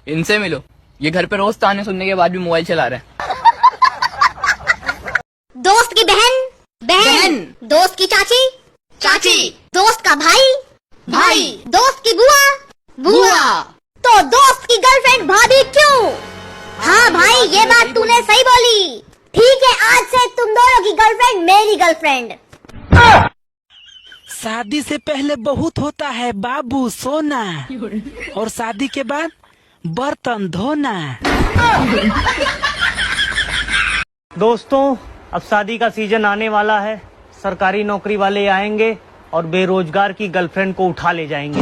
इनसे मिलो, ये घर पे रोज ताने सुनने के बाद भी मोबाइल चला रहे हैं। दोस्त की बहन, बहन, दोस्त की चाची, चाची, दोस्त का भाई, भाई, दोस्त की बुआ, बुआ, तो दोस्त की गर्लफ्रेंड भाभी क्यों? हाँ भाई, ये बात तूने सही बोली। ठीक है, आज से तुम दोनों की गर्लफ्रेंड मेरी गर्लफ्रेंड। शादी से पहले बहुत होता है बाबू सोना, और शादी के बाद बर्तन धोना। दोस्तों, अब शादी का सीजन आने वाला है। सरकारी नौकरी वाले आएंगे और बेरोजगार की गर्लफ्रेंड को उठा ले जाएंगे।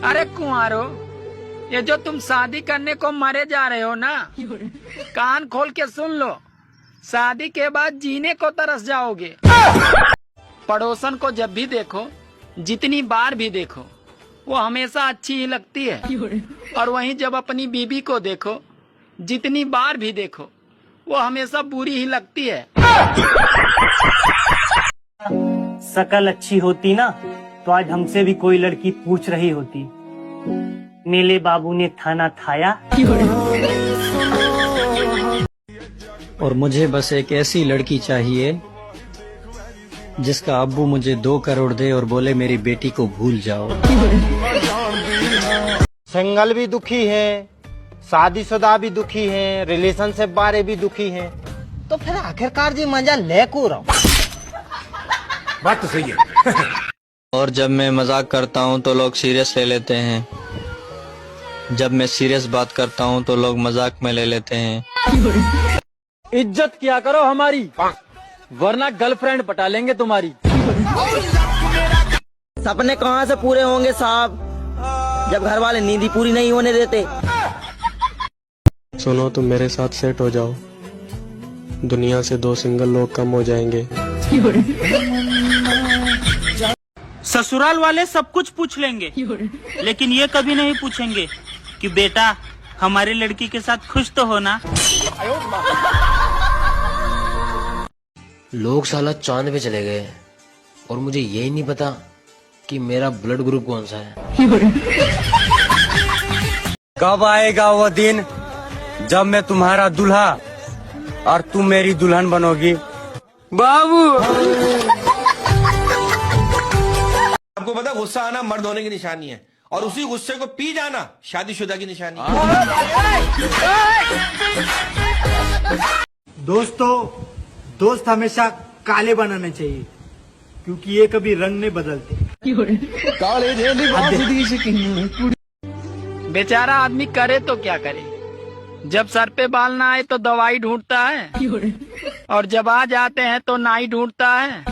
अरे कुंवारो, ये जो तुम शादी करने को मरे जा रहे हो ना, कान खोल के सुन लो, शादी के बाद जीने को तरस जाओगे। पड़ोसन को जब भी देखो, जितनी बार भी देखो, वो हमेशा अच्छी ही लगती है, और वहीं जब अपनी बीबी को देखो, जितनी बार भी देखो, वो हमेशा बुरी ही लगती है। शकल अच्छी होती ना, तो आज हमसे भी कोई लड़की पूछ रही होती, मेले बाबू ने खाना खाया। और मुझे बस एक ऐसी लड़की चाहिए जिसका अब्बू मुझे 2 करोड़ दे और बोले मेरी बेटी को भूल जाओ। सिंगल भी दुखी है, शादीशुदा भी दुखी है, रिलेशनशिप बारे भी दुखी है, तो फिर आखिरकार जी मजा ले को रहा। बात तो सही है। और जब मैं मजाक करता हूँ तो लोग सीरियस ले लेते हैं, जब मैं सीरियस बात करता हूँ तो लोग मजाक में ले लेते हैं। इज्जत किया करो हमारी, वरना गर्लफ्रेंड पटा लेंगे तुम्हारी। सपने कहाँ से पूरे होंगे साहब, जब घर वाले नींद पूरी नहीं होने देते। सुनो, तुम मेरे साथ सेट हो जाओ, दुनिया से 2 सिंगल लोग कम हो जाएंगे। ससुराल वाले सब कुछ पूछ लेंगे, लेकिन ये कभी नहीं पूछेंगे कि बेटा हमारी लड़की के साथ खुश तो होना। लोग साला चांद पे चले गए और मुझे यही नहीं पता कि मेरा ब्लड ग्रुप कौन सा है। कब आएगा वो दिन जब मैं तुम्हारा दूल्हा और तुम मेरी दुल्हन बनोगी बाबू। आपको पता, गुस्सा आना मर्द होने की निशानी है, और उसी गुस्से को पी जाना शादीशुदा की निशानी है। दोस्तों, दोस्त हमेशा काले बनाने चाहिए, क्योंकि ये कभी रंग नहीं बदलते। बेचारा आदमी करे तो क्या करे, जब सर पे बाल ना आए तो दवाई ढूंढता है, और जब आ जाते हैं तो नाई ढूंढता है,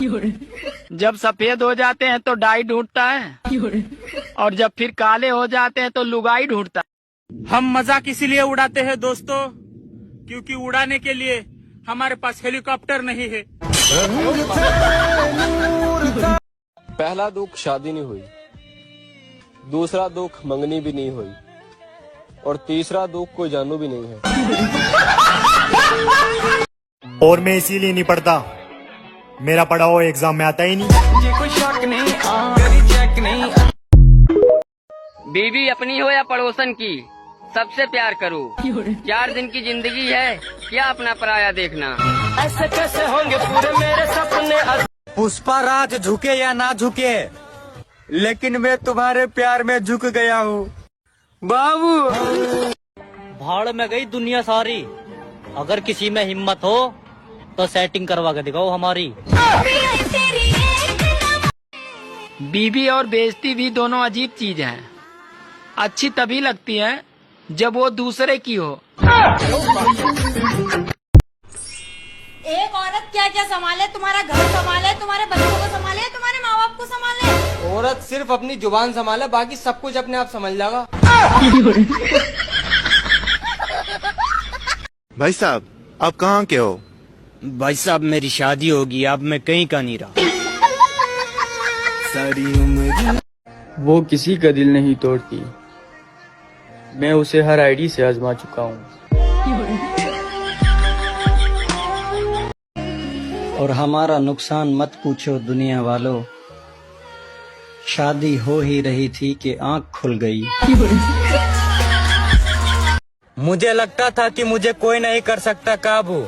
जब सफेद हो जाते हैं तो डाई ढूंढता है, और जब फिर काले हो जाते हैं तो लुगाई ढूंढता है। हम मजाक इसीलिए उड़ाते हैं दोस्तों, क्योंकि उड़ाने के लिए हमारे पास हेलीकॉप्टर नहीं है। पहला दुख शादी नहीं हुई, दूसरा दुख मंगनी भी नहीं हुई, और तीसरा दुख कोई जानू भी नहीं है। और मैं इसीलिए नहीं पढ़ता, मेरा पढ़ा हुआ एग्जाम में आता ही नहीं। कोई शक नहीं, चेक नहीं। बीवी अपनी हो या पड़ोसन की, सबसे प्यार करो। 4 दिन की जिंदगी है, क्या अपना पराया देखना। ऐसे कैसे होंगे पूरे मेरे सपने। पुष्पा राज झुके या ना झुके, लेकिन मैं तुम्हारे प्यार में झुक गया हूँ बाबू। भाड़ में गई दुनिया सारी, अगर किसी में हिम्मत हो तो सेटिंग करवा के दिखाओ हमारी। बीवी और बेइज्जती भी दोनों अजीब चीज हैं। अच्छी तभी लगती है जब वो दूसरे की हो। एक औरत क्या क्या संभाले, तुम्हारा घर संभाले, तुम्हारे बच्चों को संभाले, तुम्हारे माँ बाप को संभाले। औरत सिर्फ अपनी जुबान संभाले, बाकी सब कुछ अपने आप संभाल जाएगा। भाई साहब, आप कहाँ के हो? भाई साहब, मेरी शादी होगी, अब मैं कहीं का नहीं रहा। सारी उम्र वो किसी का दिल नहीं तोड़ती, मैं उसे हर आईडी से आजमा चुका हूँ। और हमारा नुकसान मत पूछो दुनिया वालों, शादी हो ही रही थी कि आंख खुल गई। मुझे लगता था कि मुझे कोई नहीं कर सकता काबू,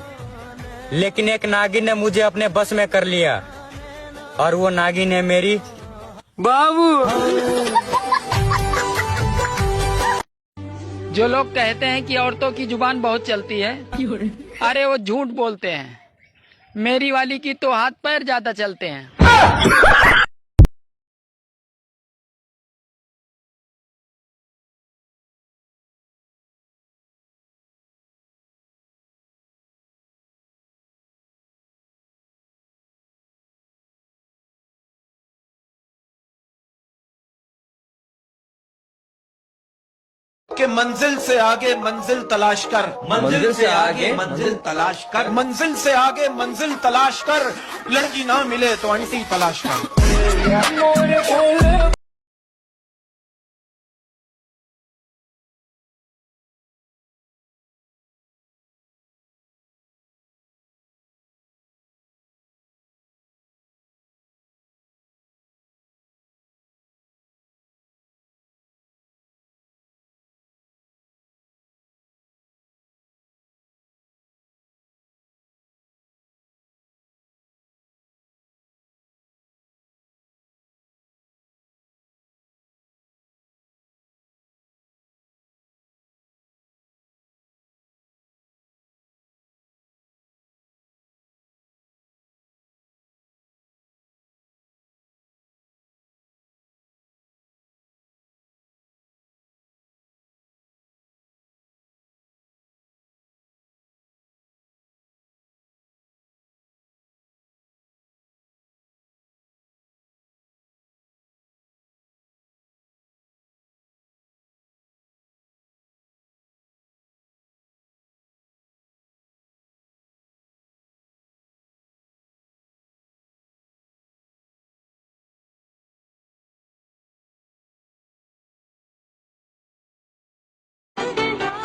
लेकिन एक नागिन ने मुझे अपने बस में कर लिया, और वो नागिन है मेरी बाबू। जो लोग कहते हैं कि औरतों की जुबान बहुत चलती है, अरे वो झूठ बोलते हैं। मेरी वाली की तो हाथ पैर ज्यादा चलते हैं। कि मंजिल से आगे मंजिल तलाश कर, मंजिल से आगे मंजिल तलाश कर, मंजिल से आगे मंजिल तलाश कर, लड़की ना मिले तो आंटी तलाश कर।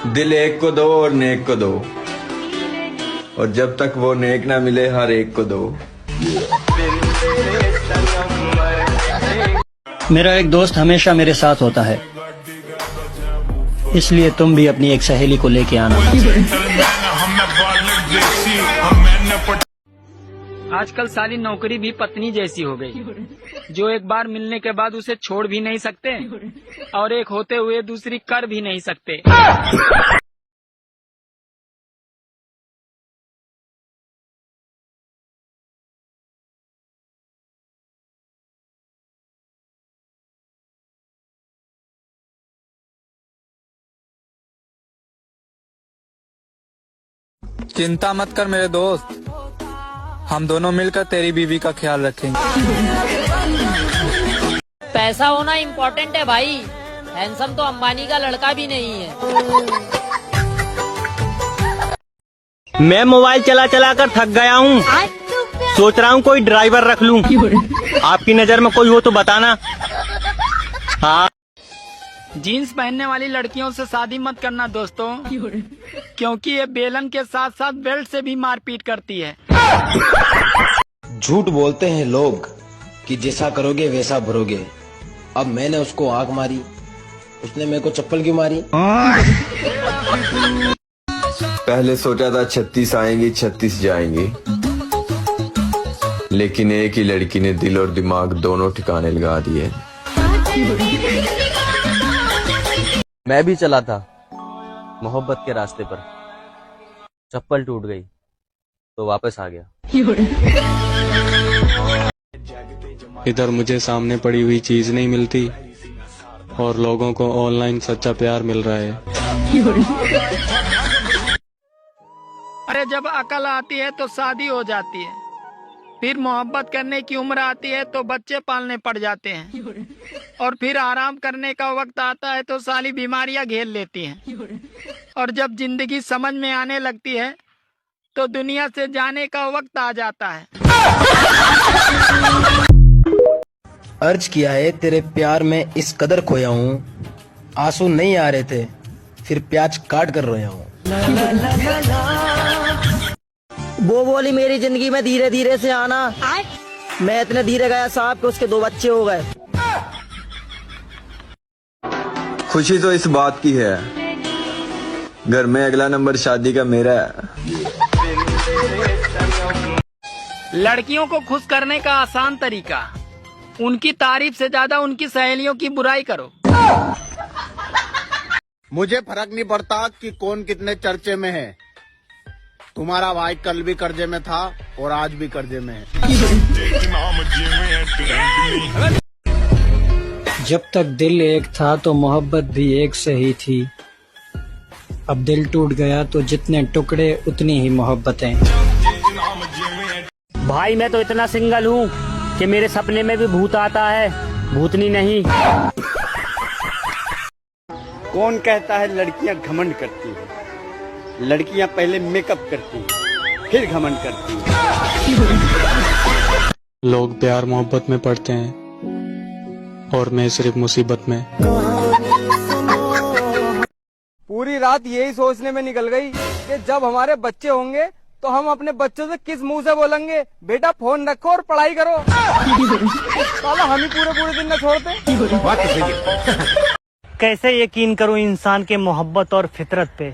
दिल एक को दो और नेक को दो, और जब तक वो नेक ना मिले हर एक को दो। मेरा एक दोस्त हमेशा मेरे साथ होता है, इसलिए तुम भी अपनी एक सहेली को लेके आना। आजकल साली नौकरी भी पत्नी जैसी हो गई, जो एक बार मिलने के बाद उसे छोड़ भी नहीं सकते, और एक होते हुए दूसरी कर भी नहीं सकते। चिंता मत कर मेरे दोस्त, हम दोनों मिलकर तेरी बीवी का ख्याल रखेंगे। पैसा होना इम्पोर्टेंट है भाई, हैंडसम तो अंबानी का लड़का भी नहीं है। मैं मोबाइल चला चला कर थक गया हूँ, सोच रहा हूँ कोई ड्राइवर रख लूँ। आपकी नजर में कोई हो तो बताना। हाँ, जीन्स पहनने वाली लड़कियों से शादी मत करना दोस्तों, क्योंकि ये बेलन के साथ साथ बेल्ट से भी मारपीट करती है। झूठ बोलते हैं लोग कि जैसा करोगे वैसा भरोगे। अब मैंने उसको आंख मारी, उसने मेरे को चप्पल क्यों मारी? पहले सोचा था 36 आएंगी 36 जाएंगी, लेकिन एक ही लड़की ने दिल और दिमाग दोनों ठिकाने लगा दिए। मैं भी चला था मोहब्बत के रास्ते पर, चप्पल टूट गई तो वापस आ गया। इधर मुझे सामने पड़ी हुई चीज नहीं मिलती, और लोगों को ऑनलाइन सच्चा प्यार मिल रहा है। अरे जब अकल आती है तो शादी हो जाती है, फिर मोहब्बत करने की उम्र आती है तो बच्चे पालने पड़ जाते हैं, और फिर आराम करने का वक्त आता है तो सारी बीमारियां घेर लेती हैं, और जब जिंदगी समझ में आने लगती है तो दुनिया से जाने का वक्त आ जाता है। अर्ज किया है तेरे प्यार में इस कदर खोया हूँ, आंसू नहीं आ रहे थे फिर प्याज काट कर रोया हूँ। वो बोली मेरी जिंदगी में धीरे धीरे से आना, मैं इतने धीरे गया साहब कि उसके 2 बच्चे हो गए। खुशी तो इस बात की है घर में अगला नंबर शादी का मेरा है। लड़कियों को खुश करने का आसान तरीका, उनकी तारीफ से ज्यादा उनकी सहेलियों की बुराई करो। मुझे फर्क नहीं पड़ता कि कौन कितने चर्चे में है। तुम्हारा भाई कल भी कर्जे में था और आज भी कर्जे में है। जब तक दिल एक था तो मोहब्बत भी एक से ही थी। अब दिल टूट गया तो जितने टुकड़े उतनी ही मोहब्बतें। भाई मैं तो इतना सिंगल हूँ कि मेरे सपने में भी भूत आता है, भूतनी नहीं। कौन कहता है लड़कियां घमंड करती हैं? लड़कियां पहले मेकअप करती हैं, फिर घमंड करती हैं। लोग प्यार मोहब्बत में पड़ते हैं और मैं सिर्फ मुसीबत में। पूरी रात यही सोचने में निकल गई कि जब हमारे बच्चे होंगे तो हम अपने बच्चों से किस मुंह से बोलेंगे, बेटा फोन रखो और पढ़ाई करो। साला हम ही पूरे दिन न छोड़ते। कैसे यकीन करूं इंसान के मोहब्बत और फितरत पे।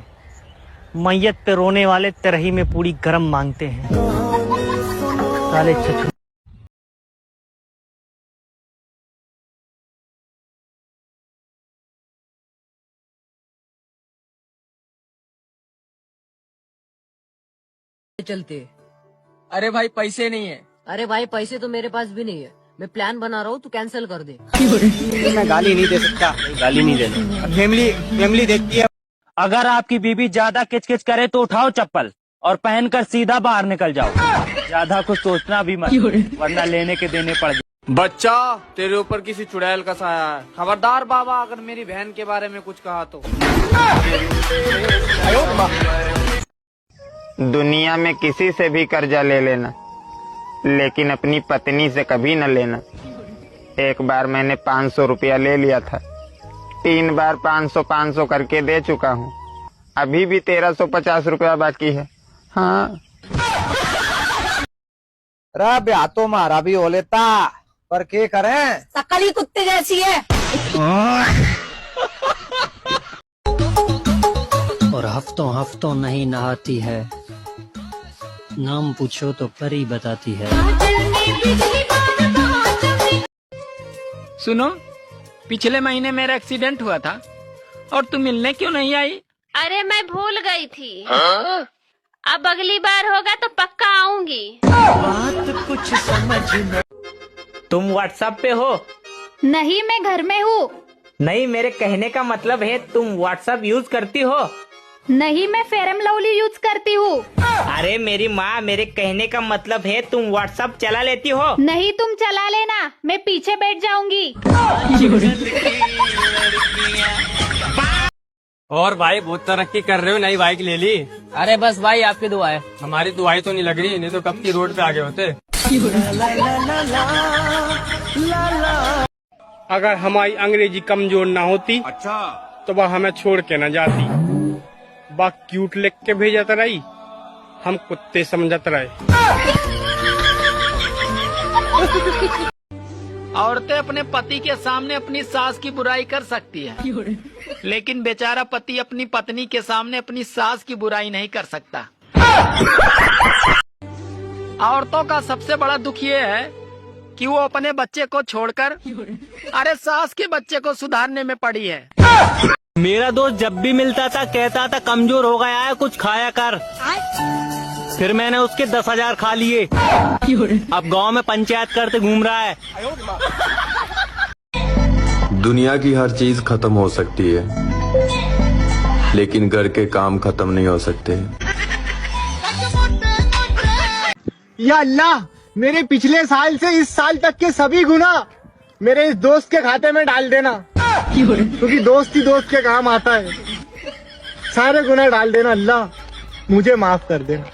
मैयत पे रोने वाले तरही में पूरी गरम मांगते हैं। साले छछू। चलते। अरे भाई पैसे नहीं है। अरे भाई पैसे तो मेरे पास भी नहीं है, मैं प्लान बना रहा हूँ, तू कैंसिल कर दे। मैं गाली नहीं दे सकता। गाली नहीं देना। फैमिली देखती है। अगर आपकी बीबी ज्यादा किचकिच करे तो उठाओ चप्पल और पहनकर सीधा बाहर निकल जाओ। ज्यादा कुछ सोचना भी मत, वरना लेने के देने पड़ जाए। बच्चा तेरे ऊपर किसी चुड़ैल का साया है, खबरदार बाबा अगर मेरी बहन के बारे में कुछ कहा तो। दुनिया में किसी से भी कर्जा ले लेना, लेकिन अपनी पत्नी से कभी न लेना। एक बार मैंने 500 रुपया ले लिया था, 3 बार 500 करके दे चुका हूँ। अभी भी 1350 रुपया बाकी है। हाँ रब हाथों मारा भी हो लेता, पर क्या करें, सकली कुत्ते जैसी है। और हफ्तों हफ्तों नहीं नहाती है, नाम पूछो तो परी बताती है। सुनो, पिछले महीने मेरा एक्सीडेंट हुआ था और तुम मिलने क्यों नहीं आई? अरे मैं भूल गई थी। अब अगली बार होगा तो पक्का आऊंगी। बात कुछ समझ में। तुम व्हाट्सएप पे हो? नहीं, मैं घर में हूँ। नहीं, मेरे कहने का मतलब है तुम व्हाट्सएप यूज करती हो? नहीं, मैं फेरम लवली यूज करती हूँ। अरे मेरी माँ, मेरे कहने का मतलब है तुम व्हाट्सएप चला लेती हो? नहीं, तुम चला लेना, मैं पीछे बैठ जाऊंगी। और भाई बहुत तरक्की कर रहे हो, नई बाइक ले ली? अरे बस भाई आपकी दुआ है। हमारी दुआई तो नहीं लग रही, नहीं तो कब की रोड पे आगे होते। अगर हमारी अंग्रेजी कमजोर ना होती तो वह हमें छोड़ के न जाती। बा क्यूट लिख के भेजत रही, हम कुत्ते समझत रहे। औरतें अपने पति के सामने अपनी सास की बुराई कर सकती है, लेकिन बेचारा पति अपनी पत्नी के सामने अपनी सास की बुराई नहीं कर सकता। औरतों का सबसे बड़ा दुख ये है कि वो अपने बच्चे को छोड़कर अरे सास के बच्चे को सुधारने में पड़ी है। मेरा दोस्त जब भी मिलता था कहता था कमजोर हो गया है, कुछ खाया कर। फिर मैंने उसके 10,000 खा लिए। अब गांव में पंचायत करते घूम रहा है। दुनिया की हर चीज खत्म हो सकती है, लेकिन घर के काम खत्म नहीं हो सकते। या अल्लाह, मेरे पिछले साल से इस साल तक के सभी गुना मेरे इस दोस्त के खाते में डाल देना, क्योंकि दोस्त ही दोस्त के काम आता है। सारे गुना डाल देना अल्लाह, मुझे माफ कर देना।